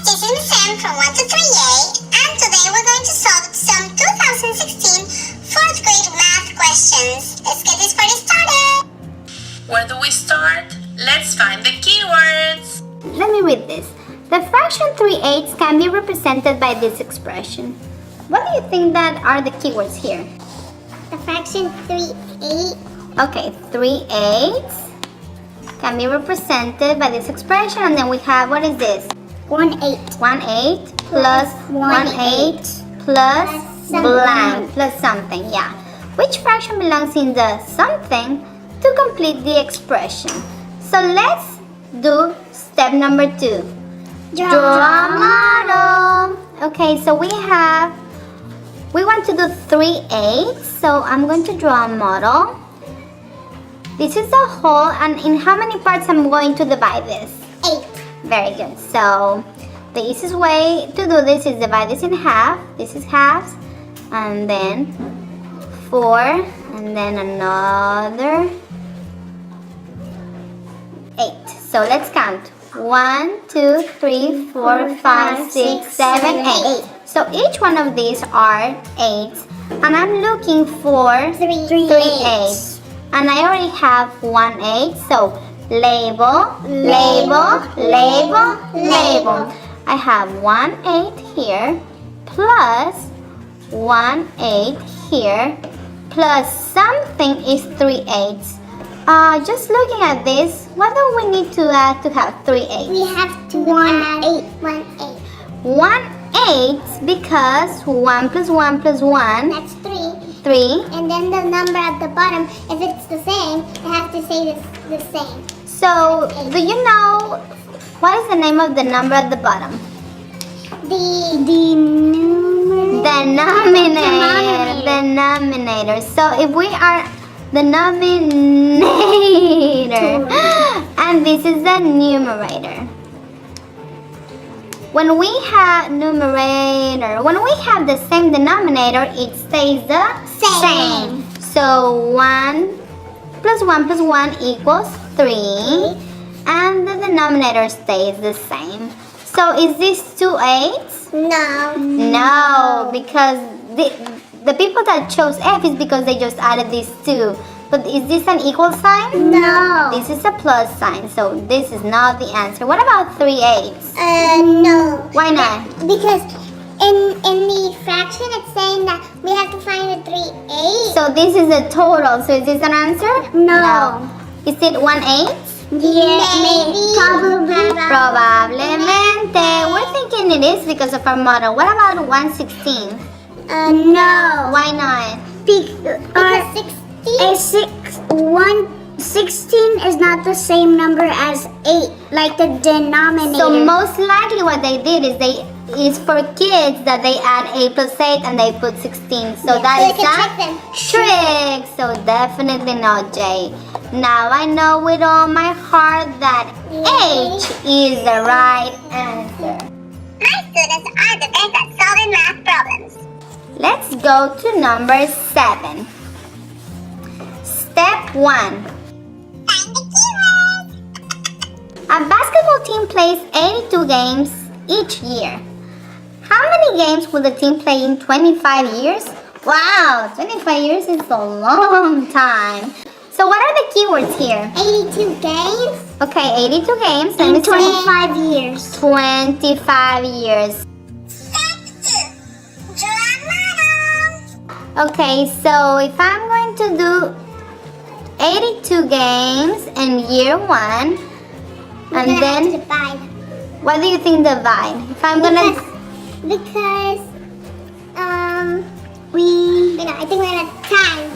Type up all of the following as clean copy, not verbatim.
this is Sam from 1 to 3A, and today we're going to solve some 2016 4th grade math questions. Let's get this party started! Where do we start? Let's find the keywords. Let me read this. The fraction 3/8 can be represented by this expression. What do you think that are the keywords here? The fraction 3/8. Okay, 3/8 can be represented by this expression, and then we have, what is this? 1/8. 1/8 plus 1/8 plus blank plus something, yeah. Which fraction belongs in the something to complete the expression? So let's do step number 2. Draw a model. Okay, so we want to do 3/8, so I'm going to draw a model. This is the whole, and in how many parts I'm going to divide this? 8. Very good. So the easiest way to do this is divide this in half. This is halves, and then 4, and then another 8. So let's count. 1, 2, 3, 4, 5, 6, 7, 8. So each one of these are 8, and I'm looking for 3 8s. And I already have 1/8, so label, label, label, label. I have 1/8 here, plus 1/8 here, plus something is 3/8. Just looking at this, what do we need to add to have 3/8? We have to add 1/8. 1/8 because 1 plus 1 plus 1, That's 3. 3. And then the number at the bottom, if it's the same, it has to say the same. So, do you know what is the name of the number at the bottom? The numerator. The denominator. So if we are the denominator and this is the numerator. When we have the same denominator, it stays the same. So 1 plus 1 plus 1 equals 3, and the denominator stays the same. So is this 2 8s? No. No, because the people that chose F is because they just added these two. But is this an equal sign? No. This is a plus sign, so this is not the answer. What about 3 8s? No. Why not? Because in the fraction, it's saying that we have to find the 3 8. So this is the total. So is this an answer? No. Is it 1/8? Yeah, maybe. Probablemente. We're thinking it is because of our model. What about 1/16? No. Why not? Because 16 is not the same number as 8, like the denominator. So most likely what they did is for kids that they add 8 plus 8 and they put 16. So that is a trick. So definitely not J. Now I know with all my heart that H is the right answer. My students are the best at solving math problems. Let's go to number 7. Step 1. Find the keywords. A basketball team plays 82 games each year. How many games will the team play in 25 years? Wow, 25 years is a long time. So what are the keywords here? 82 games. Okay, 82 games. In 25 years. 25 years. Step 2. Draw a model. Okay, so if I'm going to do 82 games in year 1, and then divide. what do you think divide? If I'm gonna Because I think we're gonna time.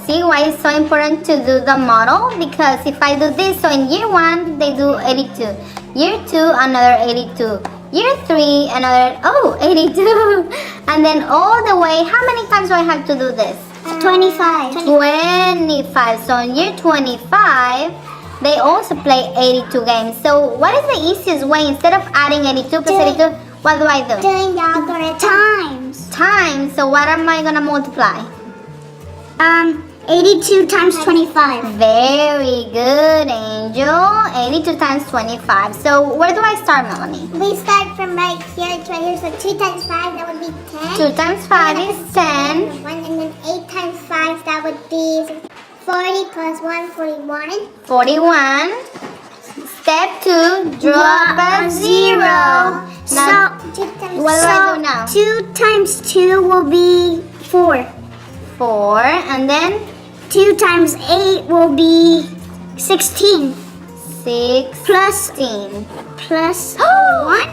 see why it's so important to do the model? Because if I do this, so in year 1 they do 82, year 2 another 82, year 3 another 82, and then all the way. How many times do I have to do this? 25. 25. So in year 25 they also play 82 games. So what is the easiest way? Instead of adding 82 plus 82, what do I do? Doing the algorithm. Times. Times. So what am I gonna multiply? 82 times 25. Very good, Angel. 82 times 25. So where do I start, Melanie? We start from right here to right here. So 2 times 5, that would be 10. 2 times 5 is 10. And then 8 times 5, that would be 40 plus 1, 41. 41. Step 2, drop a 0. Now, what do I do now? 2 times 2 will be 4. 4. And then 2 times 8 will be 16. 16. Plus 1.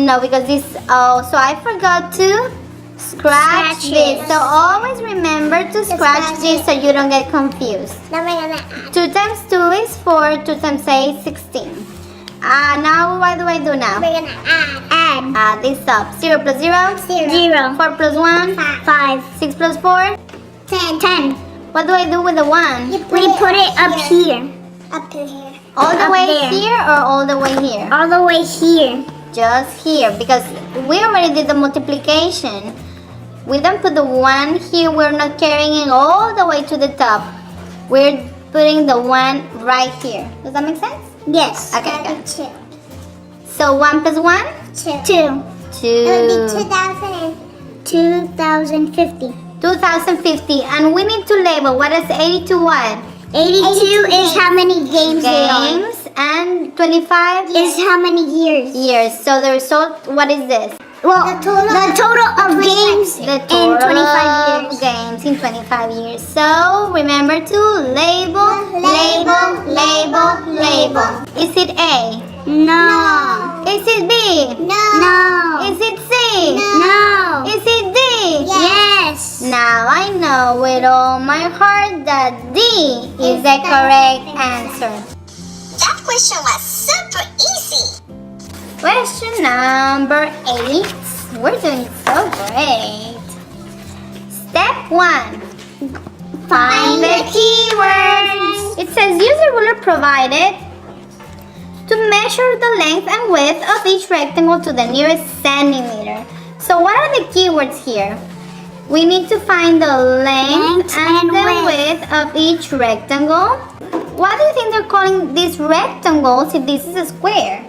No, because this, oh, so I forgot to scratch this. it. So always remember to scratch this so you don't get confused. Then we're gonna add. 2 times 2 is 4, 2 times 8 is 16. Now what do I do now? We're gonna add. Add this up. 0 plus 0? 0. 4 plus 1? 5. 6 plus 4? 10. What do I do with the 1? We put it up here. Up to here. All the up way there. here or all the way here? All the way here. Just here, because we already did the multiplication. We don't put the 1 here. We're not carrying it all the way to the top. We're putting the 1 right here. Does that make sense? Yes. Okay, That would good. be 2. So 1 plus 1? 2. 2. It would be 2050. 2050. And we need to label. What is 82 what? 82 is how many games there are. Games. And 25 Is how many years. years. So the result, what is this? Well, the total of games The in total 25 years. games in 25 years. So remember to label, label, label, label. Is it A? No. Is it B? No. Is it C? No. Is it D? Yes. Now I know with all my heart that D is the correct answer. That question was super easy. Question number 8. We're doing so great. Step 1. Find the keywords. It says use a ruler provided to measure the length and width of each rectangle to the nearest centimeter. So what are the keywords here? We need to find the length and the width of each rectangle. Why do you think they're calling these rectangles if this is a square?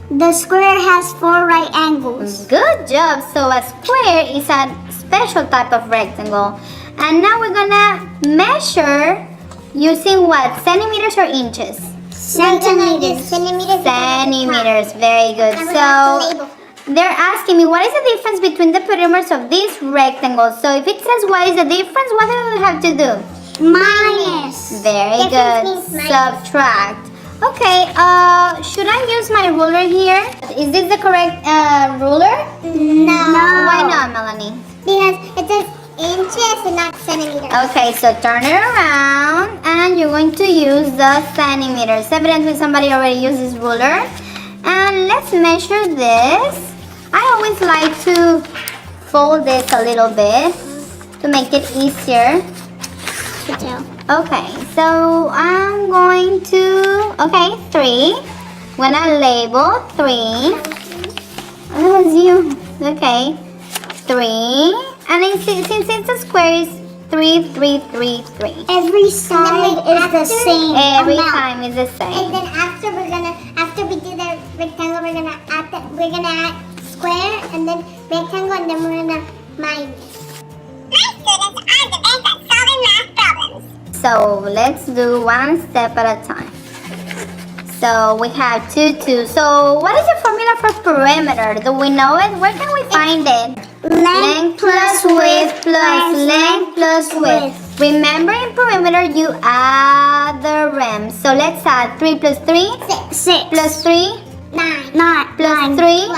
The square has 4 right angles. Good job. So a square is a special type of rectangle. And now we're gonna measure using what? Centimeters or inches? Centimeters. Centimeters. Very good. So they're asking me what is the difference between the perimeters of these rectangles. So if it says what is the difference, what do we have to do? Minus. Very Difference good. means minus. Subtract. Okay, should I use my ruler here? Is this the correct ruler? No. Why not, Melanie? Because it says inches and not centimeters. Okay, so turn it around and you're going to use the centimeters. Evidently somebody already used this ruler. And let's measure this. I always like to fold this a little bit to make it easier. Okay, so I'm going to, 3. When I label 3, that was you. Okay, 3. And then since it's a square, it's 3, 3, 3, 3. Every side is the same. Every amount. time is the And same. then after we do the rectangle, we're gonna add square and then rectangle and then we're gonna minus. My students are the best at solving math problems. So let's do one step at a time. So we have 2, 2. So what is the formula for perimeter? Do we know it? Where can we find it? Length plus width plus length plus width. Remember in perimeter you add the rem. So let's add 3 plus 3 6 plus 3 9 plus 3.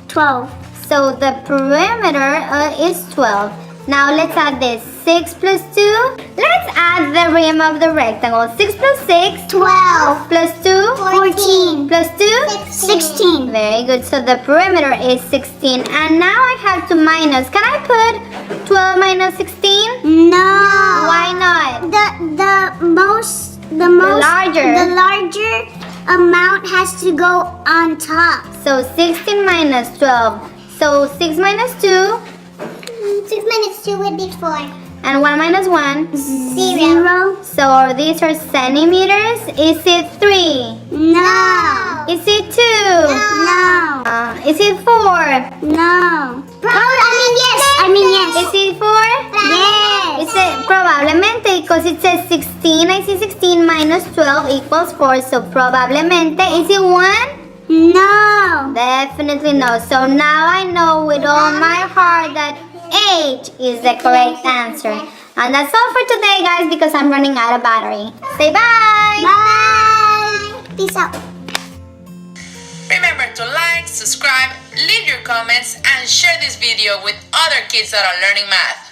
12. So the perimeter is 12. Now let's add this. 6 plus 2. Let's add the rim of the rectangle. 6 plus 6. 12 Plus 2. 14 Plus 2. 16. Very good. So the perimeter is 16. And now I have to minus. Can I put 12 minus 16? No. Why not? The larger amount has to go on top. So 16 minus 12. So 6 minus 2. 6 minus 2 would be 4. And 1 minus 1? 0. So these are centimeters. Is it 3? No. Is it 2? No. Is it 4? No. I mean yes. Is it 4? Yes. Is it probablemente, because it says 16. I see 16 minus 12 equals 4. So probablemente. Is it 1? No. Definitely no. So now I know with all my heart that 8 is the correct answer. And that's all for today, guys, because I'm running out of battery. Say bye! Bye. Peace out. Remember to like, subscribe, leave your comments, and share this video with other kids that are learning math.